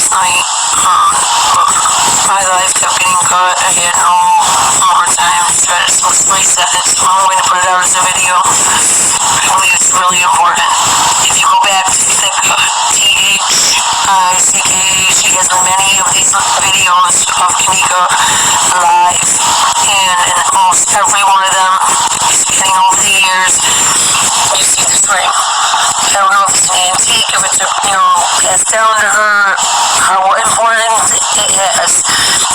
last night. My life kept getting cut. I had no more time to try to reset it, so I'm going to put it out as a video. I believe it's really important. If you go back to THICK, she has many of these videos of Kenneka live, and in almost every one of them, spanning over the years, you see this ring. I don't know if it's an antique, if it's passed down to her, how important it is.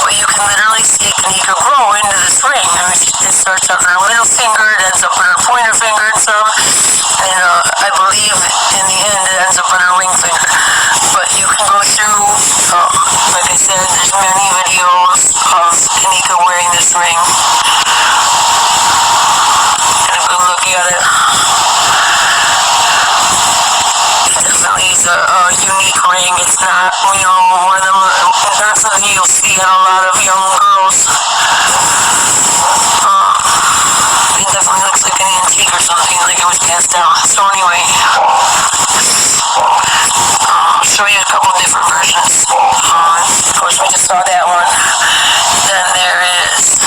But you can literally see Kenneka grow into this ring. I mean, it starts out with her middle finger, it ends up with her pointer finger and some. And I believe in the end it ends up with her ring finger. But you can go through, like I said, there's many videos of Kenneka wearing this ring. And a good look at it. It's a unique ring. It's not, one of them, not something you'll see in a lot of young girls. It definitely looks like an antique or something, like it was passed down. So anyway, I'll show you a couple different versions. Of course, we just saw that one. Then there is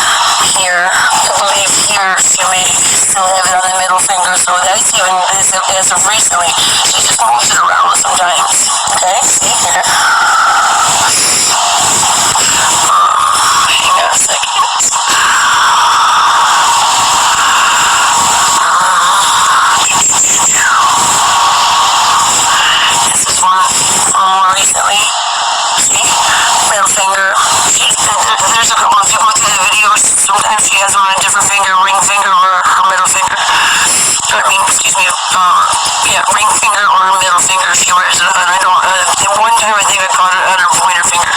here, I believe here, she may still have it on the middle finger, so that's even as of recently. She just moves it around sometimes. Okay, see here. Hang on a second. This is one more recently. See? Middle finger. There's a couple of people through the videos. Sometimes she has them on a different finger, ring finger or her middle finger. Ring finger or her middle finger. She wears it on. I don't. At one time I think I caught it on her pointer finger.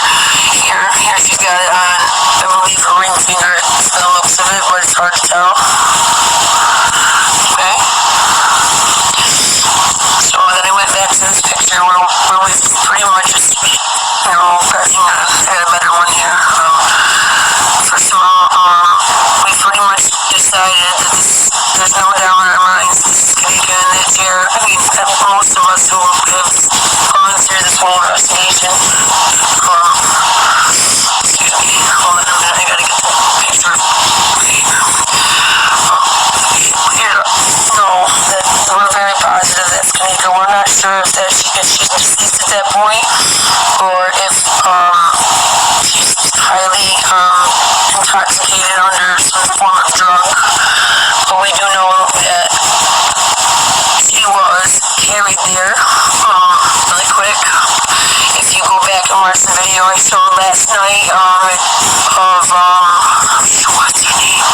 Here she's got it on. I believe her ring finger. For the looks of it, but it's hard to tell. Okay. So then I went back to this picture where we pretty much just, pressing at a better one here. First of all, we pretty much decided that there's no doubt in our minds this is Kenneka in that chair. I mean, most of us who have gone through this whole investigation, excuse me, hold on a minute, I gotta get the picture. We're very positive that's Kenneka. We're not sure if she's deceased at that point, or if she's highly intoxicated under some form of drug. But we do know that she was carried there. Really quick, if you go back and watch the video I showed last night of what's her name?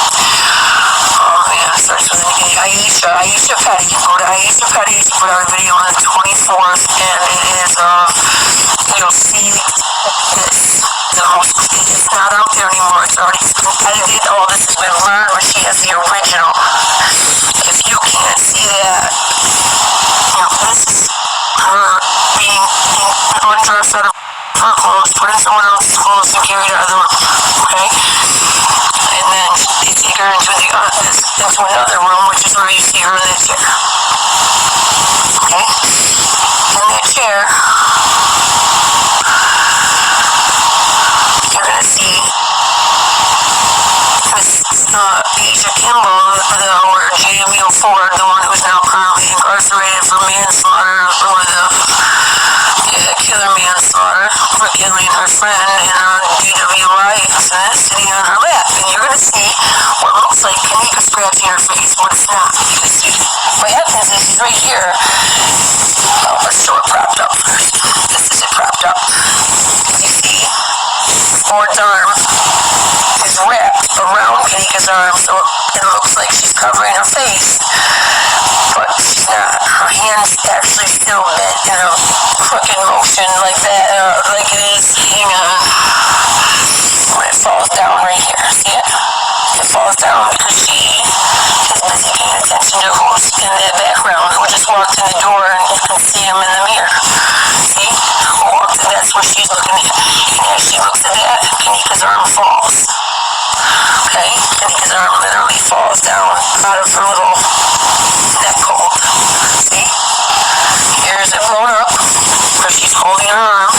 Starts with an A. Aisha Petty. Go to Aisha Petty. She put out a video on the 24th, and it is, you'll see this. It's not out there anymore. It's already been edited. All this has been learned, but she has the original. If you can't see that, this is her being undressed out of her clothes, put in someone else's clothes, and carried out of the room. Okay? And then they take her into another room, which is where you see her in that chair. Okay? In that chair, you're going to see Miss Asia Kimball, or JMU Ford, the one who's now currently incarcerated for manslaughter, or the killer manslaughter, for killing her friend in a DWI incident, sitting on her lap. And you're going to see what looks like Kenneka scratching her face, but it's not. What happens is she's right here. Let's show it propped up first. This is it propped up. You see, Ford's arm is wrapped around Kenneka's arm, so it looks like she's covering her face. But she's not. Her hand's actually still bent in a crooked motion like that, like it is. Hang on. When it falls down right here, see it? It falls down because she is busy paying attention to who's in that background, who just walked in the door and you can see him in the mirror. See? Who walked in? That's what she's looking at. And as she looks at that, Kenneka's arm falls. Okay? Kenneka's arm literally falls down out of her little neck hold. See? Here's it blown up, where she's holding her arm.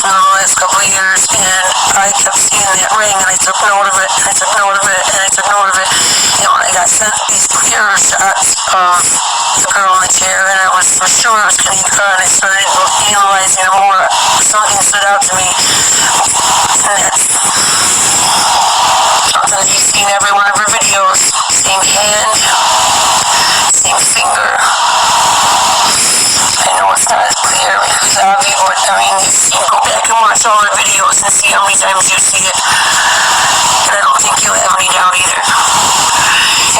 in the last couple of years, and I kept seeing that ring, and I took note of it, and I took note of it, and I took note of it. And when I got sent these clearer shots of the girl in the chair, and I was for sure it was Kenneka, and I started analyzing it more, something stood out to me, and that's something that you've seen every one of her videos. Same hand, same finger. I know it's not as clear because obvious, but I mean, you can go back and watch all her videos and see how many times you see it. And I don't think you'll have any doubt either.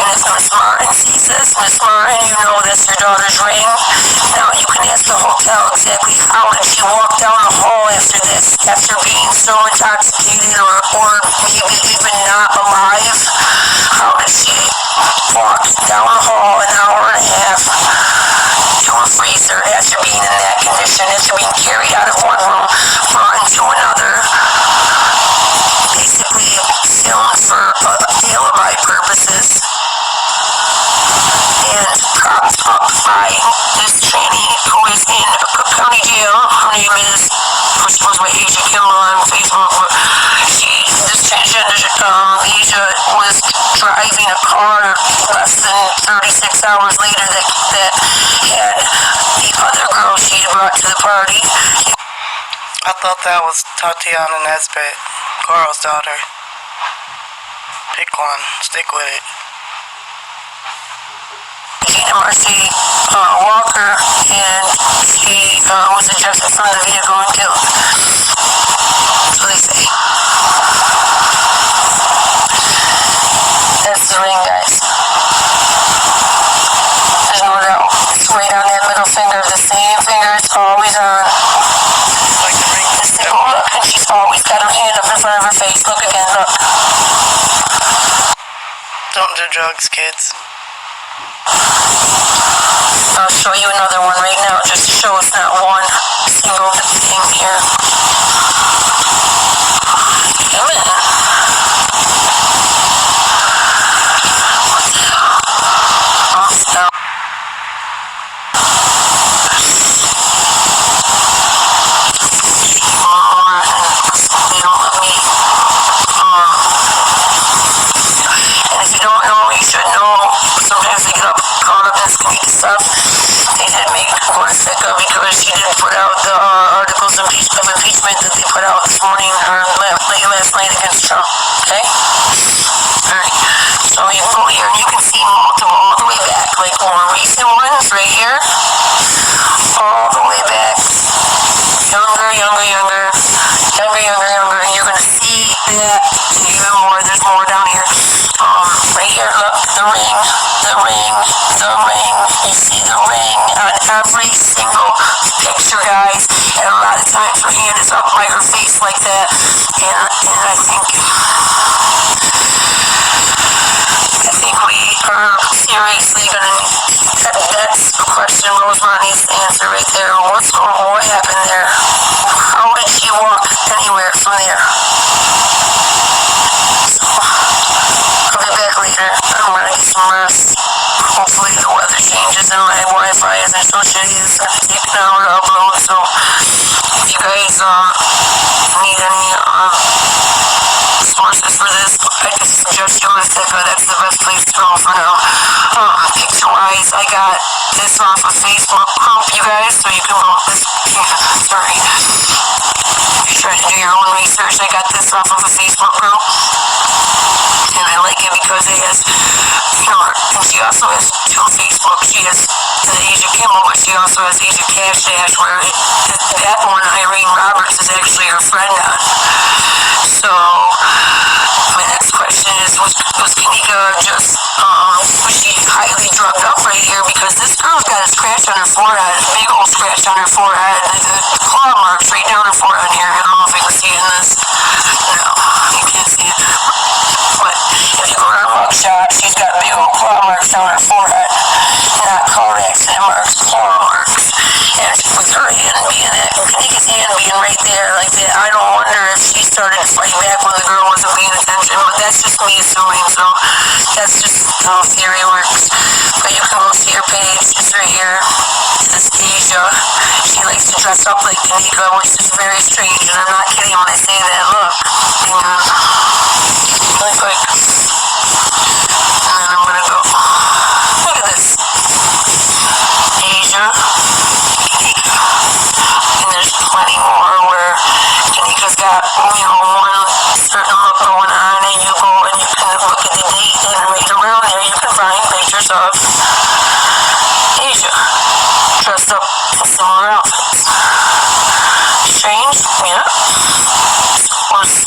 And if Miss Martin sees this, Miss Martin, you know that's your daughter's ring. Now you can ask the hotel exactly how did she walk down the hall after this, after being so intoxicated or maybe even not alive. How did she walk down the hall an hour and a half to a freezer after being in that condition, after being carried out of one room, brought into another, basically filmed for alibi purposes, and propped up by this tranny who is in Cook County Jail. Her name is, we're supposed to be Asia Kimball on Facebook, but this transgender Asia was driving a car less than 36 hours later that had the other girl she brought to the party. I thought that was Tatiana Nesbitt, Carl's daughter. Pick one, stick with it. Gina Marcy Walker, and she was ejected from the vehicle and killed. That's what they say. That's the ring, guys. There's no doubt. It's right on that middle finger, the same finger it's always on. Like the ring. Just take a look, and she's always got her hand up in front of her face. Look again, look. Don't do drugs, kids. I'll show you another one right now, just to show it's not one single thing here. Come in. Oh, no. They don't let me. And if you don't know, you should know. Sometimes they get caught up in sneaky stuff. They didn't make Kenneka because she didn't put out the articles of impeachment that they put out this morning or late last night against Trump. Okay? Alright. So you can go here and you can see multiple all the way back, like more recent ones right here. All the way back. Younger. And you're gonna see that even more. There's more down here. Right here, look, the ring. You see the ring on every single picture, guys. And a lot of times her hand is up by her face like that. And I think we are seriously gonna need, that's a question Rosemont needs to answer right there. What happened there? How did she walk anywhere from there? I'll be back later. I'm gonna get some rest. Hopefully the weather changes and my Wi-Fi isn't so shitty. It's gonna take an hour to upload, so if you guys need any sources for this, I just suggest you go to Kenneka. That's the best place to go for now. Picture-wise, I got this off of Facebook group, you guys, so you can vote this. Sorry. If you're trying to do your own research, I got this off of a Facebook group. And I like it because it has, and she also has two Facebook. She has the Asia Kimball, but she also has Asia Cash Dash, where that one, Irene Roberts, is actually her friend on. So, my next question is, was Kenneka just, was she highly drugged up right here? Because this girl's got a scratch on her forehead, a big old scratch on her forehead, and the claw marks right down her forehead here. I don't know if you can see in this. No, you can't see it. But if you go to her mugshot, she's got big old claw marks on her forehead. Not car accident marks, claw marks. And with her hand being Kenneka's hand being right there like that, I don't wonder if she started to fight back when the girl wasn't paying attention. But that's just me assuming, so that's just how theory works. But you can go see her page, it's right here. This is Asia. She likes to dress up like Kenneka, which is very strange, and I'm not kidding when I say that. Look, hang on. Really quick. And then I'm gonna go. Look at this. Asia. Kenneka. And there's plenty more where Kenneka's got, one certain look going on, and you go and you can look at the date, and right around there you can find pictures of Asia dressed up in similar outfits. Strange? Yeah.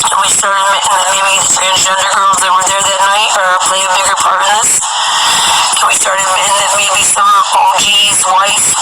Can we start admitting that maybe the transgender girls that were there that night are play a bigger part in this? Can we start admitting that maybe some OG's wife